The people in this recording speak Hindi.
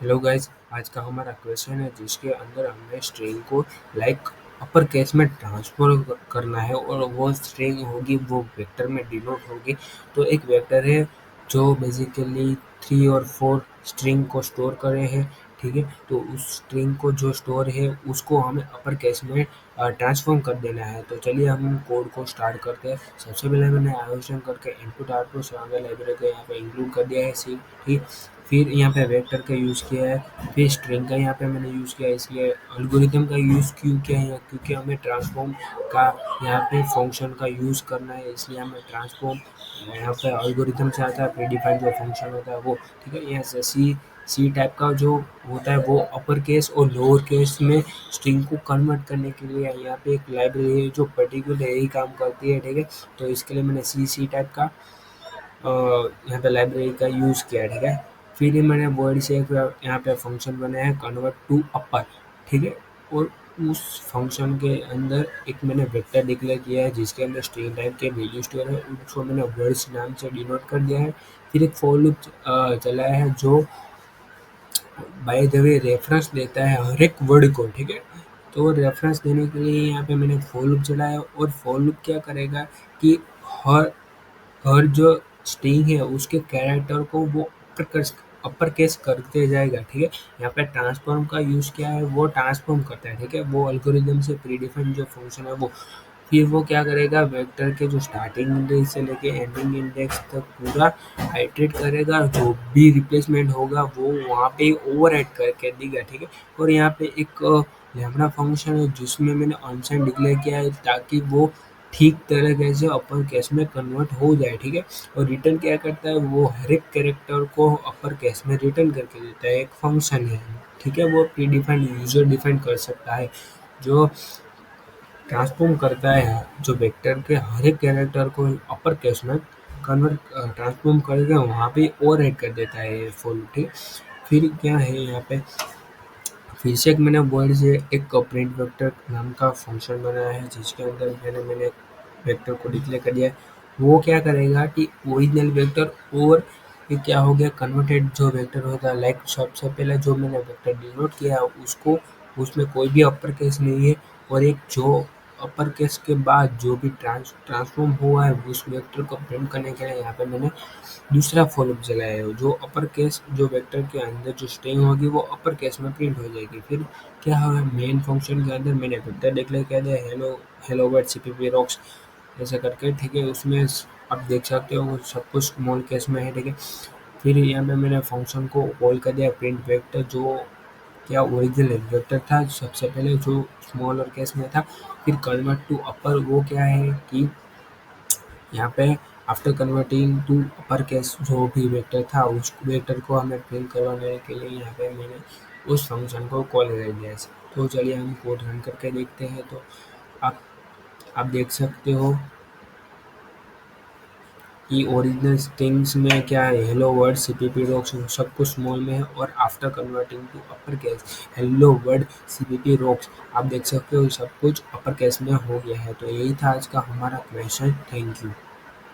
Hello guys. आज का हमारा क्वेश्चन है जिसके अंदर हमें स्ट्रिंग को लाइक अपर केस में ट्रांसफर करना है और वो स्ट्रिंग होगी वो वेक्टर में डिनोट होगी। तो एक वेक्टर है जो बेसिकली 3 और 4 स्ट्रिंग को स्टोर करे है। ठीक है, तो उस स्ट्रिंग को जो स्टोर है उसको हमें अपर केस में ट्रांसफॉर्म कर देना है। तो चलिए हम कोड को स्टार्ट करते हैं। सबसे पहले मैंने आयोजन करके इनपुट आउटपुट सामने लाइब्रेरी को यहाँ पे इंक्लूड कर दिया है सी। ठीक, फिर यहाँ पे वेक्टर का यूज़ किया है, फिर स्ट्रिंग का यहाँ पे मैंने यूज़ किया है। इसलिए एल्गोरिथम का यूज़ क्यों किया है, क्योंकि हमें ट्रांसफॉर्म का यहाँ पे फंक्शन का यूज़ करना है, इसलिए हमें ट्रांसफॉर्म यहाँ पे एल्गोरिथम से आता है। प्रीडिफाइंड जो फंक्शन होता है वो, ठीक है। यहाँ से सी टाइप का जो होता है वो अपर केस और लोअर केस में स्ट्रिंग को कन्वर्ट करने के लिए यहाँ पे एक लाइब्रेरी है जो पर्टिकुलर यही काम करती है। ठीक है, तो इसके लिए मैंने सी टाइप का यहाँ पे लाइब्रेरी का यूज़ किया है। ठीक है, फिर ही मैंने वर्ड से एक यहाँ पे फंक्शन बनाया है कन्वर्ट टू अपर। ठीक है, और उस फंक्शन के अंदर एक मैंने वेक्टर डिक्लेयर किया है जिसके अंदर स्ट्रिंग टाइप के वैल्यू स्टोर है, उसको मैंने वर्ड्स नाम से डिनोट कर दिया है। फिर एक फॉर लूप चलाया है जो बाय द वे रेफरेंस देता है हर एक वर्ड को। ठीक है, तो रेफरेंस देने के लिए यहाँ पे मैंने फॉर लूप चलाया और फॉर लूप क्या करेगा कि हर हर जो स्ट्रिंग है उसके कैरेक्टर को वो अपर केस करते जाएगा। ठीक है, यहाँ पे ट्रांसफॉर्म का यूज़ किया है, वो ट्रांसफॉर्म करता है। ठीक है, वो एल्गोरिदम से प्रीडिफाइंड जो फंक्शन है वो, फिर वो क्या करेगा, वेक्टर के जो स्टार्टिंग इंडेक्स से लेके एंडिंग इंडेक्स तक पूरा आइटरेट करेगा। जो भी रिप्लेसमेंट होगा वो वहाँ पे ओवरराइट करके देगा। ठीक है, और यहाँ पे एक लैम्बडा फंक्शन है जिसमें मैंने अनसाइन डिक्लेयर किया है ताकि वो ठीक तरीके से अपर केस में कन्वर्ट हो जाए। ठीक है, और रिटर्न क्या करता है, वो हर एक कैरेक्टर को अपर केस में रिटर्न करके देता है। एक फंक्शन है, ठीक है, वो प्री डिफाइंड यूजर डिफाइंड कर सकता है जो ट्रांसफॉर्म करता है, जो वेक्टर के हर एक कैरेक्टर को अपर केस में कन्वर्ट ट्रांसफॉर्म करके वहाँ पे ओवरराइट कर देता है ये फॉर लूप। ठीक, फिर क्या है यहाँ पे, फिर से एक मैंने वर्ड से एक प्रिंट वेक्टर नाम का फंक्शन बनाया है जिसके अंदर मैंने वेक्टर को डिक्लेयर कर दिया है। वो क्या करेगा कि ओरिजिनल वेक्टर और ये क्या हो गया कन्वर्टेड जो वेक्टर होता है, लाइक सबसे पहले जो मैंने वेक्टर डिनोट किया है उसको, उसमें कोई भी अपर केस नहीं है, और एक जो अपर केस के बाद जो भी ट्रांसफॉर्म हुआ है उस वेक्टर को प्रिंट करने के लिए यहाँ पे मैंने दूसरा फॉर लूप चलाया है। जो अपर केस जो वेक्टर के अंदर जो स्ट्रिंग होगी वो अपर केस में प्रिंट हो जाएगी। फिर क्या होगा, मेन फंक्शन के अंदर मैंने वेक्टर डिक्लेयर किया है hello hello world CPP rocks ऐसा करके। ठीक है, उसमें आप देख सकते हो वो सब कुछ स्मॉल केस में है। ठीक है, फिर यहाँ पे मैंने फंक्शन को कॉल कर दिया प्रिंट वेक्टर, जो क्या ओरिजिनल वेक्टर था सबसे पहले जो स्मॉलर केस में था, फिर कन्वर्ट टू अपर वो क्या है कि यहाँ पे after converting to upper case जो भी वेक्टर था उस वेक्टर को हमें प्रिंट करवाने के लिए यहाँ पे मैंने उस फंक्शन को कॉल कर दिया है। तो चलिए हम कोड रन करके देखते हैं। तो आप आप देख सकते हो कि ओरिजिनल स्ट्रिंग्स में क्या है, हेलो वर्ड सीपीपी रॉक्स सब कुछ स्मॉल में है, और after converting to upper case hello world CPP rocks आप देख सकते हो सब कुछ अपर केस में हो गया है। तो यही था आज का हमारा क्वेश्चन। Thank you.